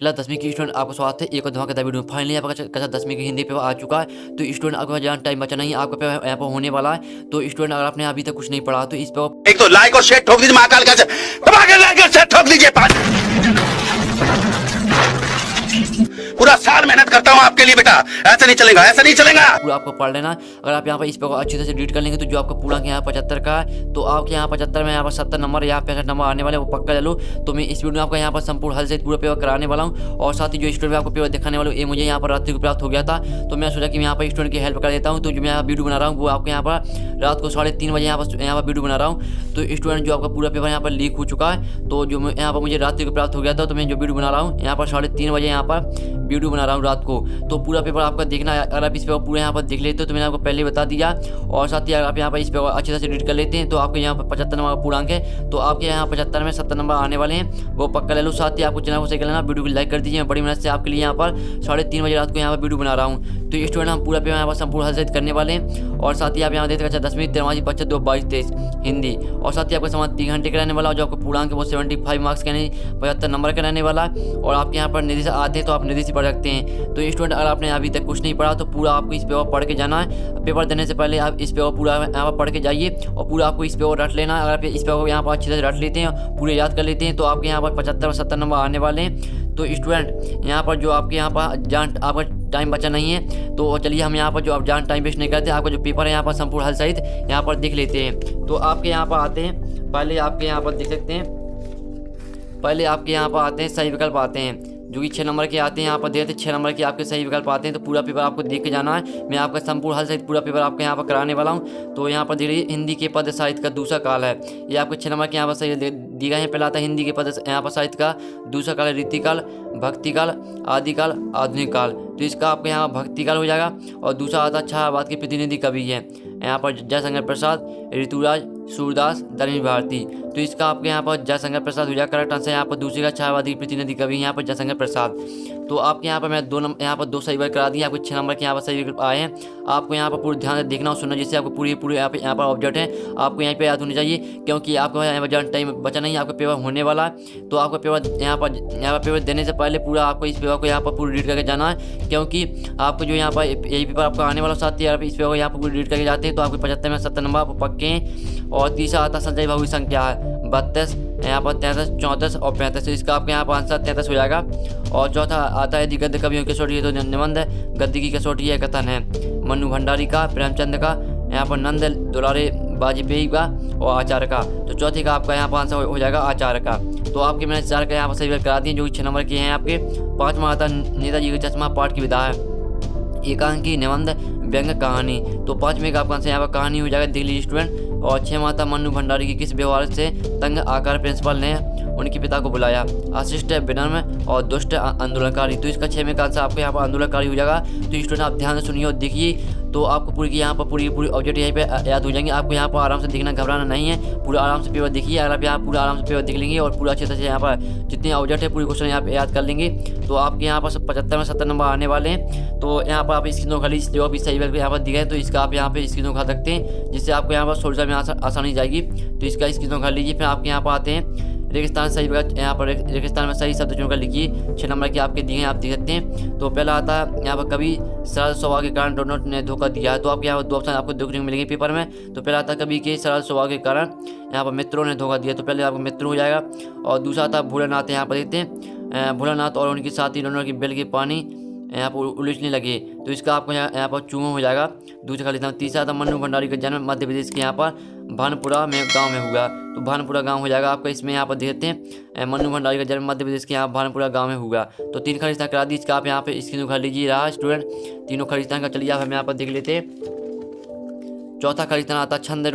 Class 10वीं की student आपका स्वागत है एक और धमाकेदार वीडियो में। फाइनली आपका कक्षा 10वीं की हिंदी पेपर आ चुका है। तो स्टूडेंट आपका जहाँ टाइम बचा नहीं है, आपका पेपर यहाँ पर होने वाला है। तो स्टूडेंट अगर आपने अभी तक कुछ नहीं पढ़ा तो इस पेपर एक तो लाइक और शेयर ठोक दीजिए, महाकाल का दबा के लाइक और शेयर ठोक दीजिए। पूरा साल मेहनत करता हूँ आपके लिए बेटा, ऐसा नहीं चलेगा, ऐसा नहीं चलेगा। पूरा आपको पढ़ लेना। अगर आप यहाँ पर इस पेपर को अच्छी तरह से रीड कर लेंगे तो जो आपका पूरा के यहाँ 75 का है, तो आपके यहाँ 75 में यहाँ पर 70 नंबर या 65 नंबर आने वाले वो पक्का ले लो। तो मैं इस वीडियो में आपका यहाँ पर संपूर्ण हल से पूरा पेपर कराने वाला हूँ। और साथ ही जो स्टूडेंट आपको पेपर दिखाने वाला हूँ, ये मुझे यहाँ पर रात्रि को प्राप्त हो गया था। तो मैं सोचा कि मैं यहाँ पर स्टूडेंट की हेल्प कर देता हूँ। तो जो मैं यहाँ वीडियो बना रहा हूँ वो आपको यहाँ पर रात को 3:30 बजे यहाँ पर वीडियो बना रहा हूँ। तो स्टूडेंट जो आपका पूरा पेपर यहाँ पर लीक हो चुका है, तो जो यहाँ पर मुझे रात्रि को प्राप्त हो गया था, तो मैं जो वीडियो बना रहा हूँ यहाँ पर 3:30 बजे यहाँ पर वीडियो बना रहा हूँ रात को। तो पूरा पेपर आपका देखना है। अगर आप इस पेपर पूरे यहाँ पर देख लेते हो तो मैंने आपको पहले बता दिया। और साथ ही अगर आप यहाँ पर इस पेपर अच्छी तरह से रीड कर लेते हैं तो आपके यहाँ पर 75 नंबर का पूर्णांक है। तो आपके यहाँ 75 में 70 नंबर आने वाले हैं, वो पक्का ले लो। साथ ही आपको चैनल को शेयर कर लेना, वीडियो को लाइक कर दीजिए। मैं बड़ी मेहनत से आपके लिए यहाँ पर 3:30 बजे रात को यहाँ पर वीडियो बना रहा हूँ। तो स्टूडेंट हम पूरा पेपर यहाँ पर संपूर्ण हल से करने वाले हैं। और साथ ही आप यहाँ देखते हैं 10वीं 23 बच्चा 2 22 23 हिंदी। और साथ ही आपका समान 3 घंटे का रहने वाला, जो आपको पूर्णांक वो 75 मार्क्स का नहीं 75 नंबर का रहने वाला। और आपके यहाँ पर निधि से आते हैं तो आप निधि से पढ़ सकते हैं। तो स्टूडेंट अगर आपने अभी तक कुछ नहीं पढ़ा तो पूरा आपको इस पेपर पढ़ के जाना है। पेपर देने से पहले आप इस पेपर पूरा यहाँ पर पढ़ के जाइए और पूरा आपको इस पेपर रट लेना है। अगर आप इस पेपर को यहाँ पर अच्छी तरह से रट लेते हैं, पूरे याद कर लेते हैं, तो आपके यहाँ पर 75 70 नंबर आने वाले हैं। तो स्टूडेंट यहाँ पर जो आपके यहाँ पर जान आपका टाइम बचा नहीं है, तो चलिए हम यहाँ पर जो आप जान टाइम वेस्ट नहीं करते, आपका जो पेपर है यहाँ पर संपूर्ण हल सहित यहाँ पर देख लेते हैं। तो आपके यहाँ पर आते हैं, पहले आपके यहाँ पर देख सकते हैं, पहले आपके यहाँ पर आते हैं सही विकल्प आते हैं, जो कि 6 नंबर के आते हैं। यहाँ पर देते 6 नंबर के आपके सही विकल्प आते हैं। तो पूरा पेपर आपको देख के जाना है। मैं आपका संपूर्ण हल सहित पूरा पेपर आपके यहाँ पर कराने वाला हूँ। तो यहाँ पर देख लीजिए, हिंदी के पद साहित्य का दूसरा काल है। ये आपके 6 नंबर के यहाँ पर सही दिए गए हैं। पहला आता है हिंदी के पद यहाँ पर साहित्य का दूसरा काल है रीतिकाल, भक्तिकाल, आदिकाल, आधुनिक काल। तो इसका आपके यहाँ भक्तिकाल हो जाएगा। और दूसरा आता है छायावाद के प्रतिनिधि कवि है यहाँ पर जयशंकर प्रसाद, ऋतुराज, सूरदास, धर्मी भारती। तो इसका आपके यहाँ पर जयशंकर प्रसाद हो जाएगा करेक्ट आंसर। यहाँ पर दूसरे का छायावादी प्रतिनिधि कवि यहाँ पर जयशंकर प्रसाद। तो आपके यहाँ पर मैं यहाँ पर 2 सही विकल्प करा दिए। आपको 6 नंबर के यहाँ पर सही विकल्प आए हैं। आपको यहाँ पर पूरे ध्यान से देखना और सुनना, जिससे आपको पूरी यहाँ पर ऑब्जेक्ट है आपको यहाँ पे याद होनी चाहिए, क्योंकि आपको यहाँ पर टाइम बचा नहीं है, आपका पेपर होने वाला है। तो आपका पेपर यहाँ पर पेपर देने से पहले पूरा आपको इस पेपर को यहाँ पर पूरी रीड करके जाना है, क्योंकि आपको जो यहाँ पर यही पेपर आपका आने वाला। साथ ही आप इस पेपर को यहाँ पर पूरी रीड करके जाते हैं तो आपको 75 में 70 नंबर आपको पक्के हैं। और तीसरा आता संजय बाबू की संख्या है 32, यहाँ पर 33, 34 और 35। तो इसका आपके यहाँ पर आंसर 33 हो जाएगा। और चौथा आता है गद्य कवियों की कसौटी है, तो निबंध है, गद्य की कसौटी है, कथन है, मनु भंडारी का, प्रेमचंद का, यहाँ पर नंद दुलारे वाजपेयी का और आचार्य का। तो चौथे का आपका यहाँ पर आंसर हो जाएगा आचार्य का। तो आपके मैंने 4 का यहाँ पर सही विकल्प करा दिए, जो कि 6 नंबर के हैं आपके। 5वां आता नेताजी का चश्मा पाठ की विधा है, एकांकी, निबंध, व्यंग्य, कहानी। तो 5वें का आपका आंसर यहाँ पर कहानी हो जाएगा, देख लीजिए स्टूडेंट। और 6वां आता मनु भंडारी की किस व्यवहार से तंग आकर प्रिंसिपल ने उनके पिता को बुलाया, अशिष्ट, विनम्र और दुष्ट, आंदोलनकारी। तो इसका 6वें का आंसर आपको यहाँ पर आंदोलनकारी हो जाएगा। तो स्टूडेंट आप ध्यान से सुनिए और देखिए, तो आपको पूरी यहाँ पर पूरी ऑब्जेक्ट यहीं पे याद हो जाएंगे। आपको यहाँ पर आराम से देखना, घबराना नहीं है, पूरा आराम से पेपर देखिए। अगर आप यहाँ पूरा आराम से पेपर देख लेंगे और पूरा अच्छे से यहाँ पर जितने ऑब्जेक्ट है पूरी क्वेश्चन यहाँ पे याद कर लेंगे, तो आपके यहाँ पर 75 में 70 नंबर आने वाले हैं। तो यहाँ पर आप स्क्रीन खाली जो भी सही विकल्प यहाँ पर दिए हैं, तो इसका आप यहाँ पे स्क्रीन खा सकते हैं, जिससे आपको यहाँ पर सोल्जर में आसानी जाएगी। तो इसका स्क्रीन खा लीजिए। फिर आपके यहाँ पर आते हैं रेगिस्तान सही विकल्प, यहाँ पर रेगिस्तान में सही शब्द चुनकर लिखिए। 6 नंबर के आपके दिए हैं, आप देख सकते हैं। तो पहला आता है यहाँ पर कभी सरल स्वभाव के कारण डोनट ने धोखा दिया है। तो आपके यहाँ पर 2 ऑप्शन आपको देखने को मिलेंगे पेपर में। तो पहला आता है कभी के सरल स्वभाव के कारण यहाँ पर मित्रों ने धोखा दिया, तो पहले आपको मित्र हो जाएगा। और दूसरा आता है भोलानाथ, यहाँ पर देखते हैं भोलानाथ और उनके साथी दोनों की बेल के पानी यहाँ पर उलझने लगे। तो इसका आपको यहाँ पर चूहों हो जाएगा, दूसरा खाली था। तीसरा था मनु भंडारी का जन्म मध्य प्रदेश के यहाँ पर भानपुरा में गांव में हुआ, तो भानपुरा गांव हो जाएगा आपका। इसमें यहाँ पर देखते हैं मनु भंडारी का जन्म मध्य प्रदेश के यहाँ भानपुरा गांव में हुआ। तो 3 खरीदान करा दी। इसका आप यहाँ पे स्क्रीन उखाड़ लीजिए रहा स्टूडेंट, तीनों खरीदान का। चलिए आप हम यहाँ पर देख लेते हैं। चौथा खरीदान आता छंद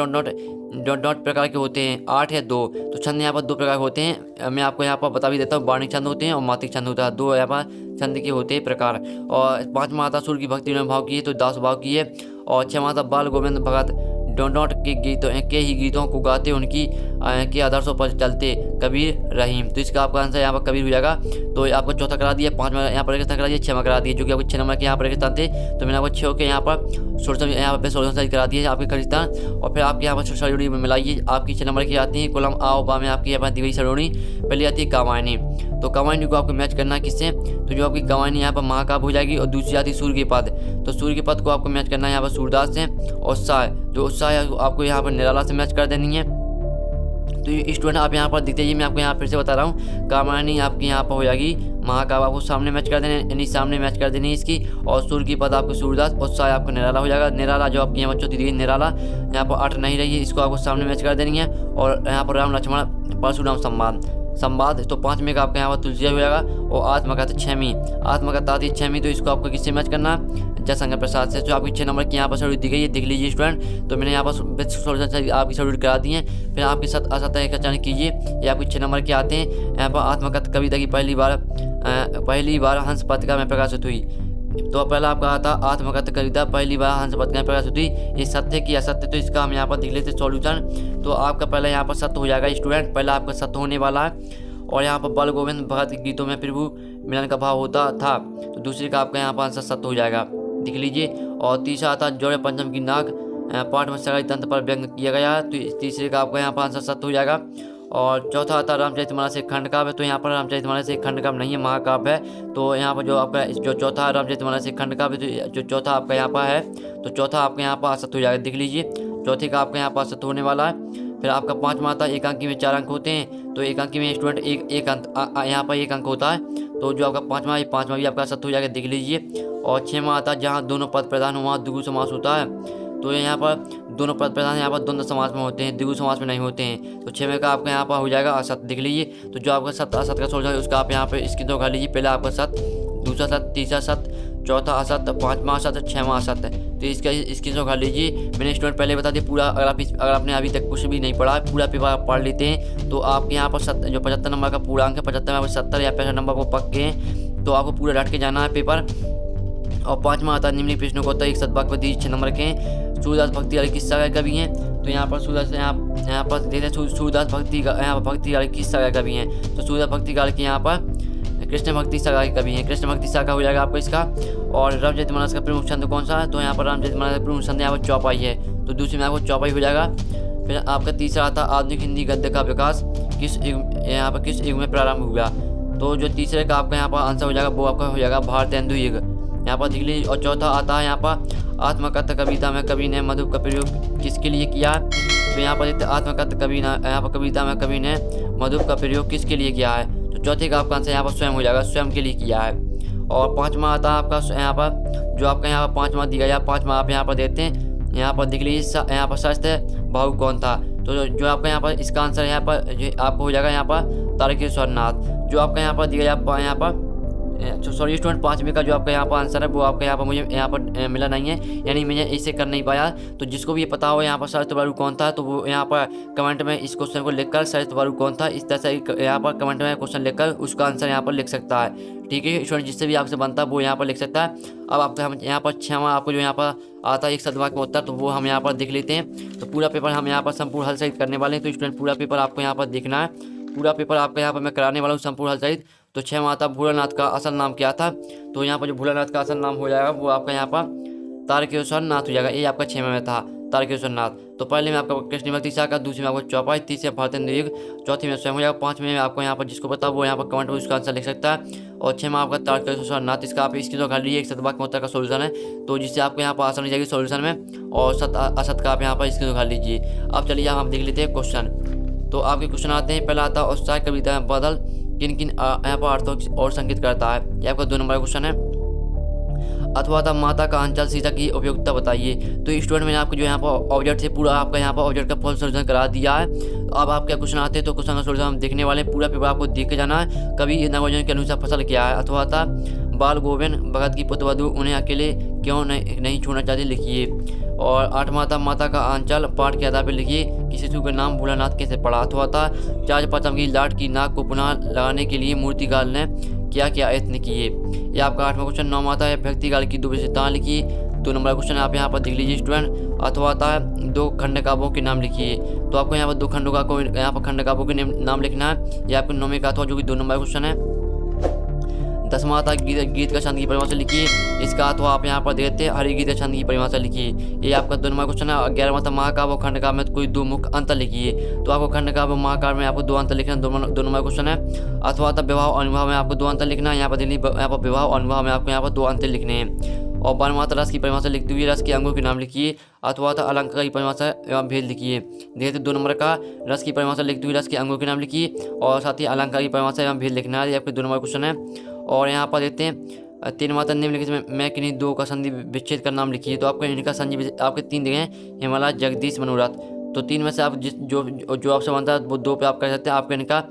डॉट प्रकार के होते हैं, 8 या 2। तो छंद यहाँ पर 2 प्रकार के होते हैं, मैं आपको यहाँ पर बता भी देता हूँ। वार्णिक छंद होते हैं और मात्रिक छंद होता है, 2 यहाँ पर छंद के होते हैं प्रकार। और 5वां आता सूर्य की भक्ति विनम्र भाव की है, तो दास भाव की है। और 6वां आता बाल गोविंद भगत डोनट के ही गीतों को गाते, उनकी के आदर्शों पर चलते, कबीर रहीम। तो इसका आपका आंसर यहाँ पर कबीर हो जाएगा। तो आपको चौथा करा दिया, 5वां यहाँ पर रेगिस्तान करा दिया, 6वां करा दिया, जो कि आपको 6 नंबर के यहाँ पर रेगिस्तान थे। तो मैंने आपको 6 के यहाँ पर सोल्यूशन यहाँ पे सोल्यूशन साइज करा दिए आपके खरीदार। और फिर आपके यहाँ पर सरौड़ी में मिलाइए। आपकी 6 नंबर की आती है कॉलम आ और बा में आपकी यहाँ पर दी गई सरौड़ी। पहले आती है कामायनी। तो कामायनी को आपको मैच करना है किससे, तो जो आपकी कामायनी यहाँ पर महाकाव्य हो जाएगी। और दूसरी आती है सूर्य के पद। तो सूर्य के पद को आपको मैच करना है यहाँ पर सूरदास से। और उत्साह, जो उत्साह है आपको यहाँ पर निराला से मैच कर देनी है। तो ये स्टूडेंट आप यहाँ पर दिखते ही मैं आपको यहाँ फिर से बता रहा हूँ, कामायनी आपकी यहाँ पर हो जाएगी महाकाव्य, आपको सामने मैच कर देने, यानी सामने मैच कर देनी है इसकी। और सूर्य की पद आपको सूरदास, उत्साह आपको निराला हो जाएगा। निराला जो आपकी यहाँ चौथी दी गई निराला, यहाँ पर 8 नहीं रही है, इसको आपको सामने मैच कर देनी है। और यहाँ पर राम लक्ष्मण परशुराम संवाद, तो 5वें का आपका यहाँ पर तुलसिया हो जाएगा। और आत्मकथा 6वीं, आत्मकथा आती है 6वीं, तो इसको आपको किससे मैच करना है, जयशंकर प्रसाद से। जो आपकी 6 नंबर की यहाँ पर शेड्यूल दी गई है, देख लीजिए स्टूडेंट। तो मैंने यहाँ पर सोल्यूशन आपकी शेड्यूल करा दी है। फिर आपके साथ असत्य एक अचानक कीजिए। ये आपकी 6 नंबर के आते हैं। यहाँ पर आत्मकथा कविता की पहली बार हंस पत्रिका में प्रकाशित हुई। तो पहला आपका आता आत्मकथा कविता पहली बार हंस पत्रिका में प्रकाशित हुई। ये सत्य की असत्य, तो इसका हम यहाँ पर देख लेते हैं सॉल्यूशन। तो आपका पहला यहाँ पर सत्य हो जाएगा स्टूडेंट, पहला आपका सत्य होने वाला है। और यहाँ पर बाल गोविंद भगत के गीतों में प्रभु मिलन का भाव होता था, तो दूसरे का आपका यहाँ पर आंसर सत्य हो जाएगा, देख लीजिए। और तीसरा आता जोड़े पंचम की नाक पाठ में सगाई तंत्र पर व्यंग किया गया है, तो तीसरे का आपका यहाँ पर आंसर सत्य हो जाएगा। और चौथा आता रामचरितमानस एक खंड काव्य, तो यहाँ पर रामचरितमानस एक खंड काव्य नहीं है, महाकाव्य है। तो यहाँ पर जो आपका जो चौथा रामचरितमानस एक खंड काव्य, तो जो चौथा आपका यहाँ पर है, तो चौथा आपका यहाँ पर सत्य हो जाएगा, देख लीजिए। चौथे का आपका यहाँ पर सत्य होने वाला है। फिर आपका 5वां आता एक अंकी में 4 अंक होते हैं, तो एक अंकी में स्टूडेंट एक अंक यहाँ पर 1 अंक होता है। तो जो आपका 5वां भी आपका सत्य हो जाएगा, देख लीजिए। और 6वां आता जहाँ दोनों पद प्रधान हो वहाँ द्विगु समास होता है, तो यहाँ पर दोनों पद प्रधान यहाँ पर द्वंद्व समास में होते हैं, द्विगु समास में नहीं होते हैं। तो 6वें का आपका यहाँ पर हो जाएगा असत्य, देख लीजिए। तो जो आपका सत्य असत्य का सोल्यूशन है उसका आप यहाँ पे इसकी तो कर लीजिए। पहला आपका सत्य, दूसरा सत्य, तीसरा सत्य, चौथा असत्य, 5वां असत्य, 6वां असत्य। तो इसकी तो कर लीजिए। मैंने स्टूडेंट पहले बता दिया पूरा, अगर आपने अभी तक कुछ भी नहीं पढ़ा, पूरा पेपर आप पढ़ लेते हैं, तो आपके यहाँ पर जो 75 नंबर का पूरा अंक है, 75 में 70 या 65 नंबर को पक्के हैं, तो आपको पूरा रट के जाना है पेपर। और 5वां आता निम्नलिखित प्रश्नों को उत्तर एक सद्वाक्य दी 6 नंबर के। सूरदास भक्ति वाले किस सागर कवि हैं, तो यहाँ पर सूरदास यहाँ पर देखते हैं सूरदास भक्ति यहाँ पर भक्ति वाले किस सागर कवि हैं, तो सूरदास भक्ति काल के यहाँ पर कृष्ण भक्ति सागर कवि हैं, कृष्ण भक्ति सागर हो जाएगा आपको इसका। और रामचरितमानस का प्रमुख छंद कौन सा है, तो यहाँ पर रामचरितमानस का प्रमुख छंद यहाँ पर चौपाई है, तो दूसरे में आपको चौपाई हो जाएगा। फिर आपका तीसरा आता आधुनिक हिंदी गद्य का विकास किस युग में प्रारंभ हुआ, तो जो तीसरे का आपका यहाँ पर आंसर हो जाएगा वो आपका हो जाएगा भारतेंदु युग, यहाँ पर देख लीजिए। और चौथा आता है यहाँ पर आत्मकथा कविता में कवि ने मधु का प्रयोग किसके लिए किया है, तो यहाँ पर देखते आत्मकथा यहाँ पर कविता में कवि ने मधु का प्रयोग किसके लिए किया है, तो चौथे का आपका आंसर यहाँ पर स्वयं हो जाएगा, स्वयं के लिए किया है। और 5वां आता है आपका यहाँ पर जो आपका यहाँ पर 5वां दिया गया, 5वां आप यहाँ पर देते हैं, यहाँ पर देख लीजिए यहाँ पर शास्त्र भाव कौन था, तो जो आपका यहाँ पर इसका आंसर यहाँ पर जो आपको हो जाएगा यहाँ पर तारकेश्वर नाथ। जो आपका यहाँ पर दिया गया यहाँ पर सॉरी स्टूडेंट 5वें का जो आपका यहाँ पर आंसर है वो आपका यहाँ पर मुझे यहाँ पर मिला नहीं है, यानी मैं इसे कर नहीं पाया। तो जिसको भी ये पता हो यहाँ पर शरद बारू कौन था, तो वो यहाँ पर कमेंट में इस क्वेश्चन को लिखकर शरद बारू कौन था इस तरह से यहाँ पर कमेंट में क्वेश्चन लिखकर उसका आंसर यहाँ पर लिख सकता है, ठीक है स्टूडेंट। जिससे भी आपसे बनता है वो यहाँ पर लिख सकता है। अब आपका हम यहाँ पर 6वां आपको जो यहाँ पर आता है एक सद्वाक्य उत्तर, तो वो हम यहाँ पर देख लेते हैं। तो पूरा पेपर हम यहाँ पर संपूर्ण हल सहित करने वाले हैं, तो स्टूडेंट पूरा पेपर आपको यहाँ पर देखना है, पूरा पेपर आपका यहाँ पर मैं कराने वाला हूँ संपूर्ण हल सहित। तो 6वां आता भोलानाथ का असल नाम क्या था, तो यहाँ पर जो भोलानाथ का असल नाम हो जाएगा वो आपका यहाँ पर तारकेश्वर नाथ हो जाएगा, ये आपका 6वें में था तारकेश्वर नाथ। तो पहले में आपका कृष्ण भक्ति सागर, दूसरे में आपको चौपाई, तीसरे भारतेंदु युग, चौथी में स्वयं हो जाएगा, 5वें में आपको यहाँ पर जिसको पता वो यहाँ पर कमेंट में उसका आंसर लिख सकता है। और 6वां आपका तारकेश्वर नाथ, इसका आप इसकी तो कर लीजिए एक सद्वाक्य उत्तर का सोल्यूशन है, तो जिससे आपको यहाँ पर आसानी जाएगी सोल्यूशन में। और असत का आप यहाँ पर इसकी तो कर लीजिए। अब चलिए हम देख लेते हैं क्वेश्चन। तो आपके क्वेश्चन आते हैं, पहला आता है उत्साह कविता में बदल किन किन यहाँ पर अर्थों और संकेत करता है, ये आपका 2 नंबर का क्वेश्चन है। अथवा था माता का अंचल सीता की उपयोगिता बताइए। तो स्टूडेंट मैंने आपको जो यहाँ पर ऑब्जेक्ट से पूरा आपका यहाँ पर ऑब्जेक्ट का फुल सोल्यूशन करा दिया है। अब आपके क्वेश्चन आते हैं, तो क्वेश्चन का सोल्यूशन हम देखने वाले हैं, पूरा पेपर आपको देख के जाना है। कवि नवोजन के अनुसार फसल क्या है, अथवा था बाल गोविंद भगत की पुत्रवधू उन्हें अकेले क्यों नहीं छोड़ना चाहती, लिखिए। और 8वां था माता का आंचल पाठ के आधार पर लिखिए कि शिशु का नाम भोलानाथ कैसे पड़ा। अथवा था चार पचम की लाट की नाक को पुनः लगाने के लिए मूर्तिकार ने क्या क्या यत्न किए, ये आपका 8वां क्वेश्चन। 9वां था भक्तिकाल की 2 विशेषताएं लिखिए, 2 नंबर क्वेश्चन आप यहाँ पर देख लीजिए स्टूडेंट। अथवा था 2 खंड काव्यों के नाम लिखिए, तो आपको यहाँ पर 2 खंडों का यहाँ पर खंड काव्यों के नाम लिखना है, ये आपको 9वें का अथवा जो कि 2 नंबर क्वेश्चन है। 10वां आता गीत का छंद की परिभाषा लिखिए, इसका अथवा आप यहाँ पर देते हैं हरि गीत का छंद की परिभाषा लिखिए। ये आपका 2 नंबर क्वेश्चन है। 11वां था महाकाव्य और खंडकाव्य में कोई 2 मुख्य अंतर लिखिए। तो आपको खंडकाव्य और महाकाव्य में आपको 2 अंतर लिखना, 2 नंबर क्वेश्चन है। अथवा था विवाह और अनुवाह में आपको 2 अंतर लिखना है। यहाँ पर दिल्ली यहाँ पर विवाह और अनुवाह में आपको यहाँ पर 2 अंतर लिखने हैं। और 12वां था रस की परिभाषा लिखते हुए रस के अंगों के नाम लिखिए। अथवा था अलंकार की परिभाषा एवं भेद लिखिए। देखते 2 नंबर का रस की परिभाषा लिखते हुए रस के अंगों के नाम लिखिए और साथ ही अलंकार की परिभाषा एवं भेद लिखना है। ये आपके 2 नंबर क्वेश्चन है। और यहाँ पर देखते हैं 3वां था निम्नलिखित में किन्हीं 2 का संधि विच्छेद का नाम लिखिए। तो आपको इनका संधि आपके 3 दिए हैं, हिमालय, जगदीश, मनोरथ। तो 3 में से आप जो आपसे बनता है वो 2 पे आप कर सकते हैं। आपको इनका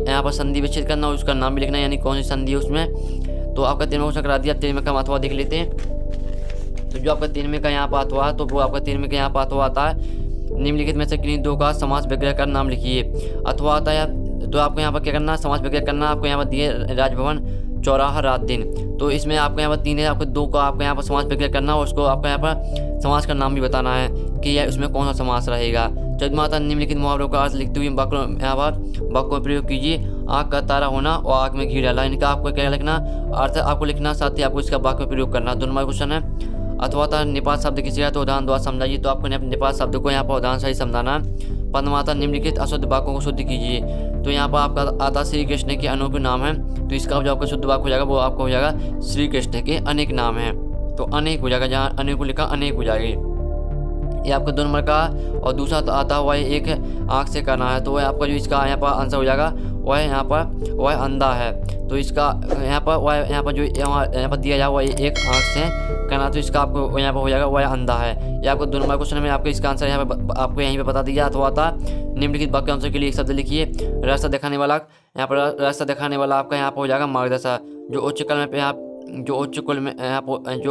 यहाँ पर संधि विच्छेद करना और उसका नाम भी लिखना है, यानी कौन सी संधि है उसमें। तो आपका 3वां क्वेश्चन करा दिया। 3वें का अथवा देख लेते हैं। तो जो आपका 3वें का यहाँ पर अथवा है तो वो आपका 3वें का यहाँ पर अथवा आता है, निम्नलिखित में से किन्हीं 2 का समास विग्रह का नाम लिखिए। अथवा आता है तो आपको यहाँ पर क्या करना है, समास विग्रह करना। आपको यहाँ पर दिए राजभवन, चौराहा, रात दिन। तो इसमें आपको यहाँ पर 3 है, आपको 2 का आपको यहाँ पर समास विग्रह करना और उसको आपको यहाँ पर समास का नाम भी बताना है कि यह उसमें कौन सा समास रहेगा। 14वां था निम्नलिखित मुहावरों का अर्थ लिखते हुए यहाँ पर वाक्यों में प्रयोग कीजिए। आँख का तारा होना और आँख में घी डाला, इनका आपको क्या लिखना, अर्थ आपको लिखना, साथ ही आपको इसका वाक्य में प्रयोग करना। 2 नंबर क्वेश्चन है। अथवा था निपात शब्द किसी है तो उदाहरण द्वारा समझाइए। तो आपको निपात शब्द को यहाँ पर उदाहरण से ही समझाना है। 15वां था निम्नलिखित अशुद्ध वाक्यों को शुद्ध कीजिए। तो यहाँ पर आपका आता श्री कृष्ण के अनोखे नाम है। तो इसका जो आपका शुद्ध वाक्य हो जाएगा वो आपका हो जाएगा श्री कृष्ण के अनेक नाम है। तो अनेक हो जाएगा, जहाँ अनेक को लिखा अनेक हो जाएगी। ये आपका 2 नंबर का। और दूसरा तो आता हुआ है एक आँख से करना है। तो वह आपका जो इसका यहाँ पर आंसर हो जाएगा वह यहाँ पर वह अंधा है। तो इसका यहाँ पर वह यहाँ पर जो यहाँ पर दिया जाए वह एक आँख से करना, तो इसका आपको यहाँ पर हो जाएगा वह अंधा है। ये आपको 2 नंबर क्वेश्चन में आपको इसका आंसर यहाँ पर आपको यहीं पे बता दिया। अथवा था निम्नलिखित वाक्य आंसर के लिए एक शब्द लिखिए। रास्ता दिखाने वाला, यहाँ पर रास्ता दिखाने वाला आपका यहाँ पर हो जाएगा मार्गदर्शक। जो उच्च कल में जो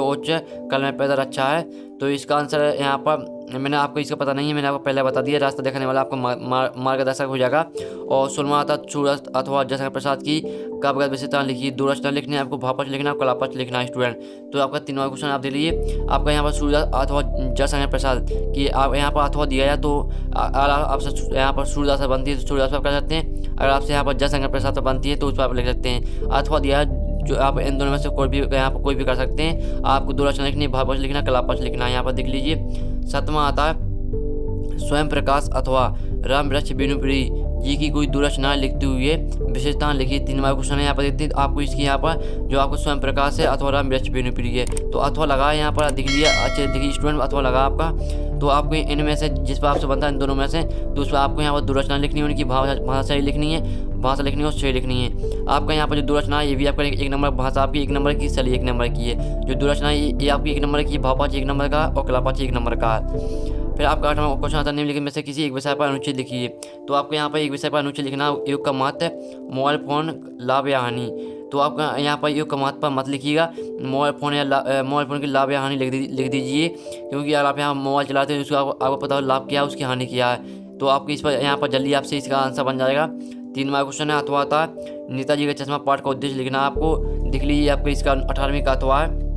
उच्च कल में पैदा अच्छा है। तो इसका आंसर यहाँ पर मैंने आपको इसका पता नहीं है, मैंने आपको पहले बता दिया। रास्ता दिखाने वाला आपको मार्गदर्शक हो जाएगा। और 16वां आता सूरज अथवा जयशंकर प्रसाद की काव्यगत विशेषता लिखिए। 2 रचना लिखनी है आपको, भावपक्ष लिखना है, कलापक्ष लिखना है स्टूडेंट। तो आपका 3वां क्वेश्चन आप दे लीजिए। आपका यहाँ पर सूरज अथवा जयशंकर प्रसाद की आप यहाँ पर अथवा दिया जाए तो आपसे यहाँ पर सूर्यदास बनती है तो सूर्यदास पर कर सकते हैं। अगर आपसे यहाँ पर जयशंकर प्रसाद पर बनती है तो उस पर आप लिख सकते हैं। अथवा दिया है जो आप इन दोनों में से कोई भी यहाँ पर कोई भी कर सकते हैं। आपको 2 रचना लिखनी है, भावपक्ष लिखना, कलापक्ष लिखना है। यहाँ पर देख लीजिए। 7वां आता है स्वयं प्रकाश अथवा राम वृक्ष बिनुपुरी जी की कोई 2 रचना लिखते हुए विशेषता लिखिए। 3 नंबर क्वेश्चन है। यहाँ पर देखते हैं आपको इसकी यहाँ पर जो आपको स्वयं प्रकाश है अथवा राम वृक्ष बिनुपुरी है। तो अथवा लगा यहाँ पर दिख लिया, अच्छे देखिए स्टूडेंट अथवा लगा आपका। तो आपको इनमें से जिस पर आपसे बनता है इन दोनों में से तो उस पर आपको यहाँ पर 2 रचना लिखनी है, उनकी भाषा सही लिखनी है, भाषा लिखनी है और सही लिखनी है। आपका यहाँ पर जो 2 रचना है ये भी आपका 1 नंबर, भाषा आपकी 1 नंबर की, सही 1 नंबर की है। जो 2 रचना है ये आपकी 1 नंबर की, भावपक्ष 1 नंबर का और कलापक्ष 1 नंबर का है। फिर आपका 8वां क्वेश्चन आता है निम्नलिखित में से किसी एक विषय पर अनुच्छेद लिखिए। तो आपको यहाँ पर एक विषय पर अनुच्छेद लिखना, योग का महत्व, मोबाइल फ़ोन, लाभ या हानि। तो आपका यहाँ पर योग का महत्व पर मत लिखिएगा, मोबाइल फ़ोन की लाभ या हानि लिख दीजिए, क्योंकि अगर आप यहाँ मोबाइल चलाते हैं तो उसका आपको पता हो लाभ क्या है, उसकी हानि क्या है। तो आपको इस पर यहाँ पर जल्दी आपसे इसका आंसर बन जाएगा। 3 नंबर क्वेश्चन है। अथवा था नेताजी का चश्मा पाठ का उद्देश्य लिखना। आपको दिख लीजिए, आपको इसका 18वीं का अथवा है।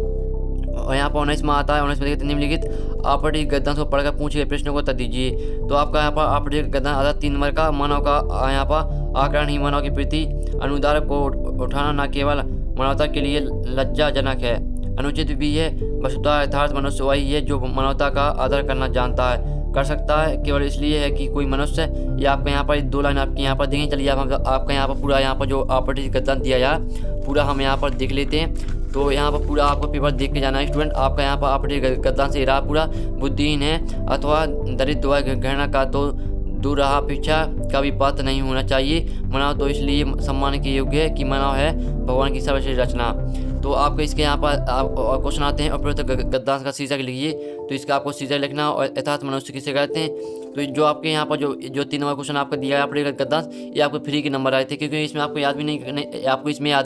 और यहाँ पर 19वां आता है। 19 में देखते निम्नलिखित आपराधिक गद्यांश को पढ़कर पूछे गए प्रश्नों को उत्तर दीजिए। तो आपका यहाँ पर आपराधिक गद्यांश आता है 3 नंबर का। मानव का यहाँ पर आकरण ही मानव की प्रति अनुदार को उठाना न केवल मानवता के लिए लज्जाजनक है, अनुचित भी है। वस्तुतः यथार्थ मनुष्य वही है जो मानवता का आदर करना जानता है, कर सकता है, केवल इसलिए है कि कोई मनुष्य। या आपको यहाँ पर 2 लाइन आपकी यहाँ पर देंगे। चलिए आप आपका यहाँ पर पूरा यहाँ पर जो आपराधिक गद्यांश दिया जाए पूरा हम यहाँ पर देख लेते हैं। तो यहाँ पर पूरा आपको पेपर देख के जाना है स्टूडेंट। आपका यहाँ पर आपराधिक गद्यांश से रहा पूरा बुद्धिहीन है अथवा दरिद्र व घृणा का तो दूर रहा, पीछा का भी पात्र नहीं होना चाहिए। मानव तो इसलिए सम्मान के योग्य है कि मानव है भगवान की सर्वश्रेष्ठ रचना। तो आपको इसके यहाँ पर क्वेश्चन आते हैं। उपरोक्त गद्यांश का शीर्षक लिखिए। तो इसका आपको शीर्षक लिखना और यथार्थ मनुष्य किसे कहते हैं। तो जो आपके यहाँ पर जो 3 नंबर क्वेश्चन आपका दिया है आपराधिक गद्यांश, ये आपको फ्री के नंबर आए थे, क्योंकि इसमें आपको याद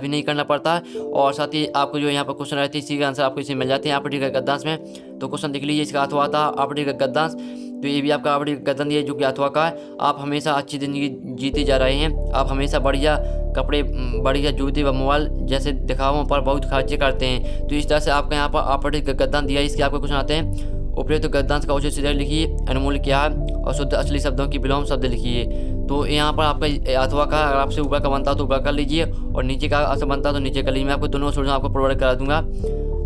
भी नहीं करना पड़ता है। और साथ ही आपको जो यहाँ पर क्वेश्चन रहते हैं इसी का आंसर आपको इसमें मिल जाते हैं आपराधिक गद्यांश में। तो क्वेश्चन देख लीजिए, इसका अथवा था आपराधिक गद्यांश। तो ये भी आपका आपराधिक गद्यांश है जो कि अथवा का है। आप हमेशा अच्छी ज़िंदगी जीते जा रहे हैं, आप हमेशा बढ़िया कपड़े, बढ़िया जूते व मोबाइल जैसे दिखावों पर बहुत खर्चे करते हैं। तो इस तरह से आपका यहाँ पर आपराधिक गद्यांश दिया है। इसके आपको क्वेश्चन आते हैं। उपयुक्त गद्यांश का उचित शीर्षक लिखिए, अनमोल क्या है और शुद्ध असली शब्दों की विलोम शब्द लिखिए। तो यहाँ पर आपका अथवा का अगर आपसे ऊपर का बनता हो तो ऊपर कर लीजिए और नीचे का असर बनता हो तो नीचे कर लीजिए। मैं आपको दोनों सोल्यूशन आपको प्रोवाइड करा दूंगा।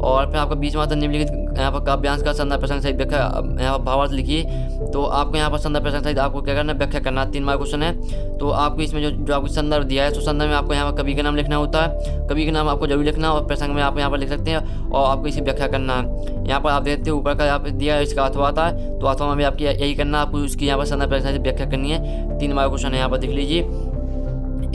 और फिर आपका बीच में आता निम्नलिखित यहाँ पर काव्यांश का संदर्भ प्रसंग सहित व्याख्या यहाँ पर भावार्थ लिखिए। तो आपको यहाँ पर संदर्भ प्रसंग सहित आपको क्या करना है, व्याख्या करना। 3 मार्क क्वेश्चन है। तो आपको इसमें जो आपको संदर्भ दिया है तो संदर्भ में आपको यहाँ पर कवि का नाम लिखना होता है, कवि का नाम आपको जरूर लिखना और प्रसंग में आप यहाँ पर लिख सकते हैं और आपको इसी व्याख्या करना है। यहाँ पर आप देखते हो ऊपर का यहाँ पर दिया है इसका अथवा आता है, तो अथवा में भी आपकी यही करना, आपको उसकी यहाँ पर संदर्भ प्रसंग सहित व्याख्या करनी है। 3 मार्क क्वेश्चन है, यहाँ पर देख लीजिए।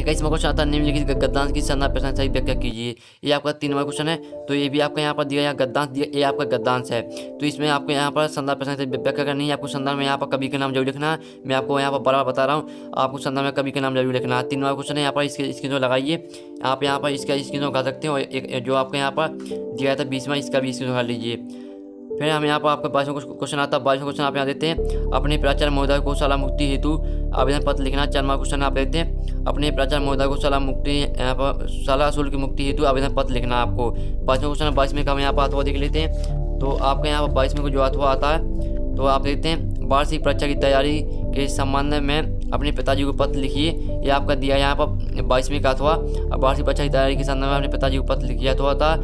21वां क्वेश्चन आता है निम्नलिखित गद्यांश की संदर्भ प्रसंग सहित व्याख्या कीजिए। ये आपका 3 नंबर क्वेश्चन है। तो ये भी आपका यहाँ पर दिया, यहाँ गद्यांश दिया, ये आपका गद्यांश है। तो इसमें आपको यहाँ पर संदर्भ प्रसंग सहित व्याख्या करनी है। आपको संदर्भ में यहाँ पर कवि का नाम जरूर लिखना है। मैं आपको यहाँ पर बराबर बता रहा हूँ, आपको संदर्भ में कवि का नाम जरूर लिखना है। 3 नंबर क्वेश्चन है। यहाँ पर इसके स्क्रीन लगाइए, आप यहाँ पर इसका स्क्रीन लगा सकते हो। और एक जो आपको यहाँ पर दिया था 20वां, इसका भी स्क्रीन लगा लीजिए। फिर हम यहाँ पर आपका 22वां क्वेश्चन आता है। 22वां क्वेश्चन आप यहाँ देते हैं, अपने प्राचार्य महोदय को शाला मुक्ति हेतु आवेदन पत्र लिखना। 4 नंबर क्वेश्चन आप देते हैं, अपने प्राचार्य महोदय को शाला मुक्ति यहाँ पर शाला शुल्क मुक्ति हेतु आवेदन पत्र लिखना आपको। 22वां क्वेश्चन 22वें का हम यहाँ पर अथवा देख लेते हैं। तो आपके यहाँ पर 22वें को जो अथवा आता है तो आप देखते हैं, वार्षिक परीक्षा की तैयारी के संबंध में अपने पिताजी को पत्र लिखिए। ये आपका दिया यहाँ पर 22वें का अथवा, वार्षिक परीक्षा की तैयारी के संबंध में अपने पिताजी को पत्र लिखिए। अथवा था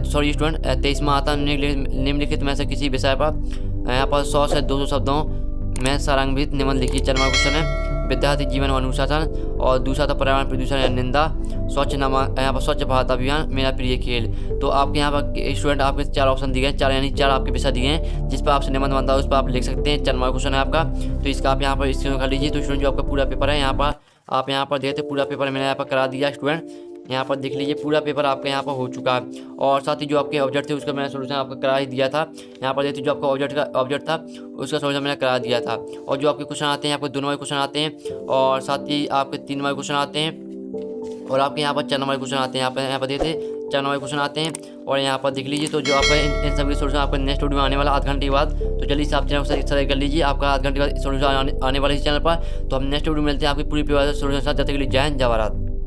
सॉरी स्टूडेंट 23वां आता है, निम्नलिखित में से किसी विषय पर यहाँ पर 100 से 200 शब्दों में सारांशित निबंध लिखिए। 4 नंबर क्वेश्चन है, विद्यार्थी जीवन और अनुशासन। और दूसरा था पर्यावरण प्रदूषण या निंदा। यहाँ पर स्वच्छ भारत अभियान, मेरा प्रिय खेल। तो आपके यहाँ पर स्टूडेंट आपके 4 ऑप्शन दिए हैं, 4 यानी 4 आपके विषय दिए हैं जिस पर आपसे निबंध बनता है उस पर आप लिख सकते हैं। 4 नंबर क्वेश्चन है आपका, तो इसका आप यहाँ पर स्क्रीन कर लीजिए। तो स्टूडेंट जो आपका पूरा पेपर है यहाँ पर आप यहाँ पर देखते पूरा पेपर मैंने यहाँ पर करा दिया। स्टूडेंट यहाँ पर देख लीजिए पूरा पेपर आपका यहाँ पर हो चुका है। और साथ ही जो आपके ऑब्जेक्ट थे उसका मैंने सोल्यूशन आपको करा ही दिया था। यहाँ पर देखिए जो आपका ऑब्जेक्ट था उसका सोल्यूशन मैंने करा दिया था। और जो आपके क्वेश्चन आते हैं आपको 2 नंबर क्वेश्चन आते हैं और साथ ही आपके 3 नंबर क्वेश्चन आते हैं और आपके यहाँ पर 4 नंबर क्वेश्चन आते हैं। यहाँ पर देते 4 नंबर क्वेश्चन आते हैं और यहाँ पर देख लीजिए। तो जो आपका इन सभी सोल्यूशन आपका नेक्स्ट वीडियो में आने वाला 8 घंटे के बाद, तो जल्दी से आप चैनल को सब्सक्राइब कर लीजिए। आपका 8 घंटे बाद सोल्यूशन आने वाला इस चैनल पर। तो हम नेक्स्ट वीडियो में मिलते हैं आपकी पूरी सोल्यूशन साथ। जब तक के लिए जय हिंद, जय भारत।